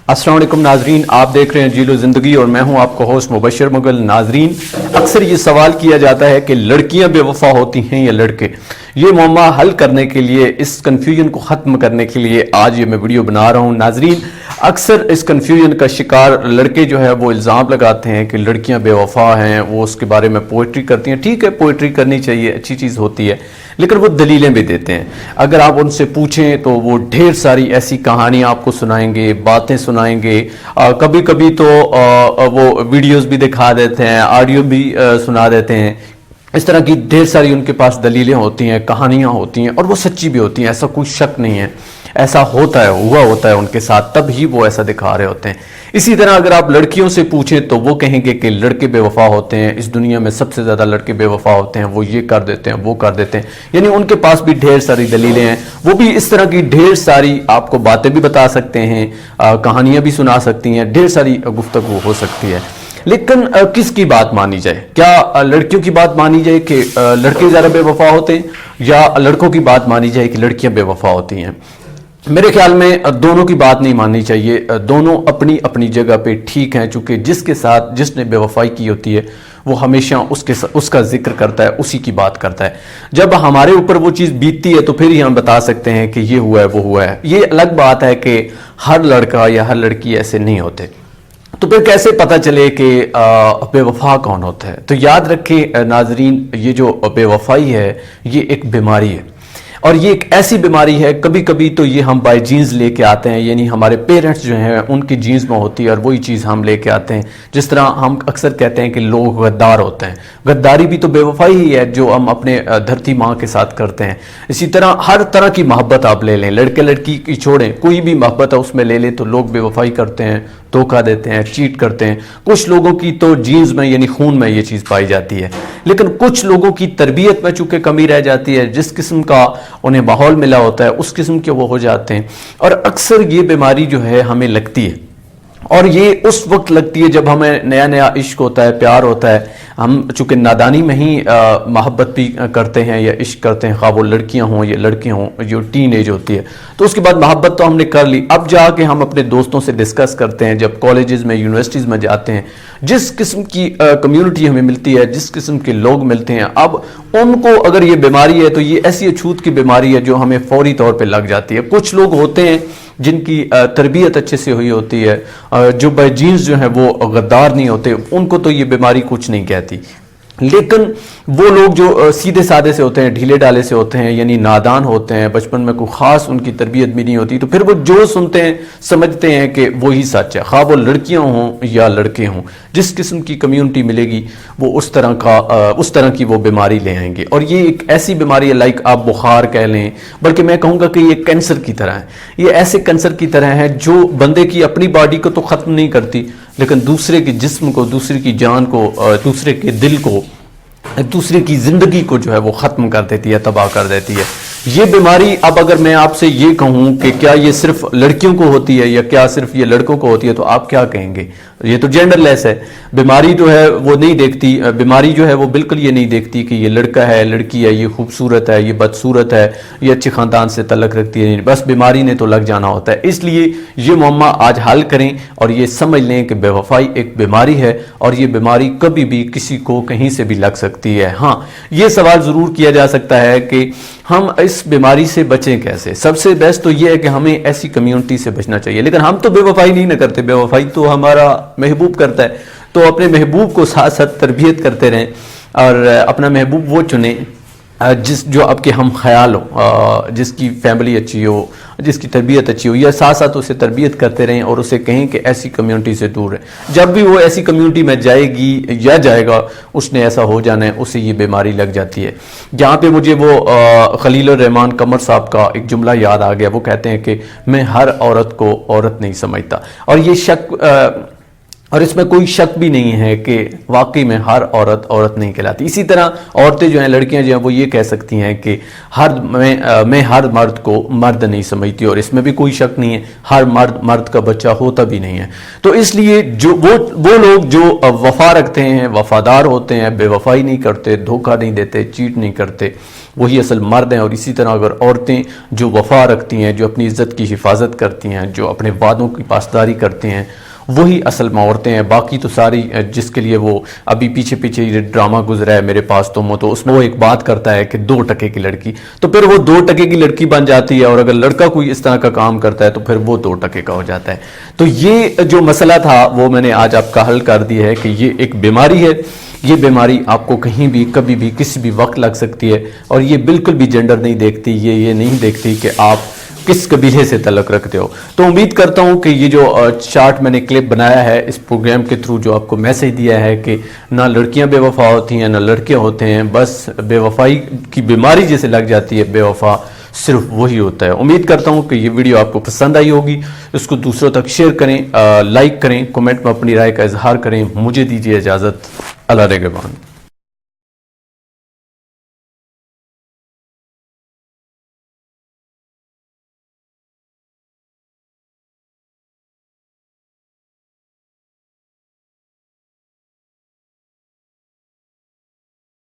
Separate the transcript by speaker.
Speaker 1: अस्सलाम वालेकुम नाजरीन, आप देख रहे हैं जीलो ज़िंदगी और मैं हूं आपका होस्ट मुबशर मुगल। नाजरीन, अक्सर ये सवाल किया जाता है कि लड़कियां बेवफा होती हैं या लड़के। ये मुअम्मा हल करने के लिए, इस कन्फ्यूजन को ख़त्म करने के लिए आज ये मैं वीडियो बना रहा हूं। नाजरीन, अक्सर इस कन्फ्यूजन का शिकार लड़के जो है वो इल्ज़ाम लगाते हैं कि लड़कियां बेवफा हैं, वो उसके बारे में पोइट्री करती हैं। ठीक है, पोइट्री करनी चाहिए, अच्छी चीज़ होती है, लेकिन वो दलीलें भी देते हैं। अगर आप उनसे पूछें तो वो ढेर सारी ऐसी कहानियाँ आपको सुनाएंगे, बातें सुनाएंगे, कभी कभी तो वो वीडियोस भी दिखा देते हैं, ऑडियो भी सुना देते हैं। इस तरह की ढेर सारी उनके पास दलीलें होती हैं, कहानियाँ होती हैं और वो सच्ची भी होती हैं, ऐसा कोई शक नहीं है। ऐसा होता है, हुआ होता है उनके साथ, तब ही वो ऐसा दिखा रहे होते हैं। इसी तरह अगर आप लड़कियों से पूछें तो वो कहेंगे कि लड़के बेवफा होते हैं, इस दुनिया में सबसे ज़्यादा लड़के बेवफा होते हैं, वो ये कर देते हैं, वो कर देते हैं। यानी उनके पास भी ढेर सारी दलीलें हैं। वो भी इस तरह की ढेर सारी आपको बातें भी बता सकते हैं, कहानियाँ भी सुना सकती हैं, ढेर सारी गुफ्तगू हो सकती है। लेकिन किसकी बात मानी जाए? क्या लड़कियों की बात मानी जाए कि लड़के ज़्यादा बेवफा होते हैं, या लड़कों की बात मानी जाए कि लड़कियां बेवफा होती हैं? मेरे ख्याल में दोनों की बात नहीं माननी चाहिए। दोनों अपनी अपनी जगह पे ठीक हैं, चूंकि जिसके साथ जिसने बेवफाई की होती है वो हमेशा उसका जिक्र करता है, उसी की बात करता है। जब हमारे ऊपर वो चीज़ बीतती है तो फिर ही हम बता सकते हैं कि ये हुआ है, वो हुआ है। ये अलग बात है कि हर लड़का या हर लड़की ऐसे नहीं होते। तो फिर कैसे पता चले कि बेवफा कौन होता है? तो याद रखें नाजरीन, ये जो बेवफाई है ये एक बीमारी है, और ये एक ऐसी बीमारी है, कभी कभी तो ये हम बाय जीन्स लेके आते हैं, यानी हमारे पेरेंट्स जो हैं उनकी जीन्स में होती है और वही चीज़ हम लेके आते हैं। जिस तरह हम अक्सर कहते हैं कि लोग गद्दार होते हैं, गद्दारी भी तो बेवफाई ही है जो हम अपने धरती माँ के साथ करते हैं। इसी तरह हर तरह की मोहब्बत आप ले लें, लड़के लड़की की छोड़ें, कोई भी मोहब्बत है उसमें ले लें तो लोग बेवफाई करते हैं, धोखा देते हैं, चीट करते हैं। कुछ लोगों की तो जीन्स में यानी खून में ये चीज़ पाई जाती है, लेकिन कुछ लोगों की तरबियत में चूंकि कमी रह जाती है, जिस किस्म का उन्हें माहौल मिला होता है उस किस्म के वो हो जाते हैं। और अक्सर ये बीमारी जो है हमें लगती है, और ये उस वक्त लगती है जब हमें नया नया इश्क होता है, प्यार होता है। हम चूंकि नादानी में ही मोहब्बत भी करते हैं या इश्क करते हैं, खा वो लड़कियां हों या लड़के हों, जो टीन एज होती है, तो उसके बाद मोहब्बत तो हमने कर ली। अब जाके हम अपने दोस्तों से डिस्कस करते हैं, जब कॉलेजेस में, यूनिवर्सिटीज़ में जाते हैं, जिस किस्म की कम्युनिटी हमें मिलती है, जिस किस्म के लोग मिलते हैं, अब उनको अगर ये बीमारी है तो ये ऐसी अछूत की बीमारी है जो हमें फौरी तौर पर लग जाती है। कुछ लोग होते हैं जिनकी तरबियत अच्छे से हुई होती है, जो बाय जीन्स जो है वो गद्दार नहीं होते, उनको तो ये बीमारी कुछ नहीं कहती। लेकिन वो लोग जो सीधे साधे से होते हैं, ढीले ढाले से होते हैं, यानी नादान होते हैं, बचपन में कोई ख़ास उनकी तरबियत भी नहीं होती, तो फिर वो जो सुनते हैं समझते हैं कि वही सच है, खा वो लड़कियां हों या लड़के हों। जिस किस्म की कम्युनिटी मिलेगी वो उस तरह की वो बीमारी ले आएंगे। और ये एक ऐसी बीमारी है, लाइक आप बुखार कह लें, बल्कि मैं कहूँगा कि ये कैंसर की तरह है। ये ऐसे कैंसर की तरह है जो बंदे की अपनी बॉडी को तो ख़त्म नहीं करती, लेकिन दूसरे के जिस्म को, दूसरे की जान को, दूसरे के दिल को, दूसरे की ज़िंदगी को जो है वो ख़त्म कर देती है, तबाह कर देती है। ये बीमारी, अब अगर मैं आपसे ये कहूँ कि क्या ये सिर्फ लड़कियों को होती है या क्या सिर्फ ये लड़कों को होती है, तो आप क्या कहेंगे? ये तो जेंडरलेस है। बीमारी जो है वो नहीं देखती, बीमारी जो है वो बिल्कुल ये नहीं देखती कि ये लड़का है, लड़की है, ये खूबसूरत है, ये बदसूरत है, ये अच्छे ख़ानदान से तल्लक रखती है, बस बीमारी ने तो लग जाना होता है। इसलिए ये मुअम्मा आज हल करें और ये समझ लें कि बेवफाई एक बीमारी है, और ये बीमारी कभी भी किसी को कहीं से भी लग सकती है। हाँ, ये सवाल ज़रूर किया जा सकता है कि हम इस बीमारी से बचें कैसे। सबसे बेस्ट तो ये है कि हमें ऐसी कम्युनिटी से बचना चाहिए, लेकिन हम तो बेवफाई नहीं ना करते, बेवफाई तो हमारा महबूब करता है। तो अपने महबूब को साथ साथ तरबियत करते रहें और अपना महबूब वो चुने जो आपके हम ख्याल हो, जिसकी फैमिली अच्छी हो, जिसकी तरबियत अच्छी हो, या साथ साथ उसे तरबियत करते रहें और उसे कहें कि ऐसी कम्युनिटी से दूर रहे। जब भी वो ऐसी कम्युनिटी में जाएगी या जाएगा, उसने ऐसा हो जाना है, उसे ये बीमारी लग जाती है। जहाँ पे मुझे वो खलीलुर रहमान कमर साहब का एक जुमला याद आ गया। वो कहते हैं कि मैं हर औरत को औरत नहीं समझता, और ये शक और इसमें कोई शक भी नहीं है कि वाकई में हर औरत औरत नहीं कहलाती। इसी तरह औरतें जो हैं, लड़कियां जो हैं, वो ये कह सकती हैं कि मैं हर मर्द को मर्द नहीं समझती, और इसमें भी कोई शक नहीं है, हर मर्द का बच्चा होता भी नहीं है। तो इसलिए जो वो लोग जो वफा रखते हैं, वफादार होते हैं, बेवफाई नहीं करते, धोखा नहीं देते, चीट नहीं करते, وہی اصل مرد ہیں. اور اسی طرح اگر عورتیں جو وفا رکھتی ہیں, جو اپنی عزت کی حفاظت کرتی ہیں, جو اپنے وعدوں کی پاسداری کرتے ہیں, وہی اصل میں عورتیں ہیں. باقی تو ساری جس کے لیے وہ ابھی پیچھے یہ ڈرامہ گزرا ہے میرے پاس تم ہو, تو اس میں وہ ایک بات کرتا ہے کہ 2 ٹکے کی لڑکی, تو پھر وہ 2 ٹکے کی لڑکی بن جاتی ہے. اور اگر لڑکا کوئی اس طرح کا کام کرتا ہے تو پھر وہ 2 ٹکے کا ہو جاتا ہے. تو یہ جو مسئلہ تھا وہ میں نے آج آپ کا حل کر دیا ہے کہ یہ ایک بیماری ہے. یہ بیماری آپ کو کہیں بھی کبھی بھی کسی بھی وقت لگ سکتی ہے, اور یہ بالکل بھی جنڈر نہیں دیکھتی, یہ نہیں دیکھتی کہ آپ کس قبیلے سے تعلق رکھتے ہو. تو امید کرتا ہوں کہ یہ جو چارٹ میں نے کلپ بنایا ہے اس پروگرام کے تھرو, جو آپ کو میسج دیا ہے کہ نہ لڑکیاں بے وفا ہوتی ہیں نہ لڑکے ہوتے ہیں, بس بے وفائی کی بیماری جیسے لگ جاتی ہے, بے وفا صرف وہی ہوتا ہے. امید کرتا ہوں کہ یہ ویڈیو آپ کو پسند آئی ہوگی. اس کو دوسروں تک شیئر کریں, لائک کریں, کمنٹ میں اپنی رائے کا اظہار کریں. مجھے دیجیے اجازت. اللہ نگہبان.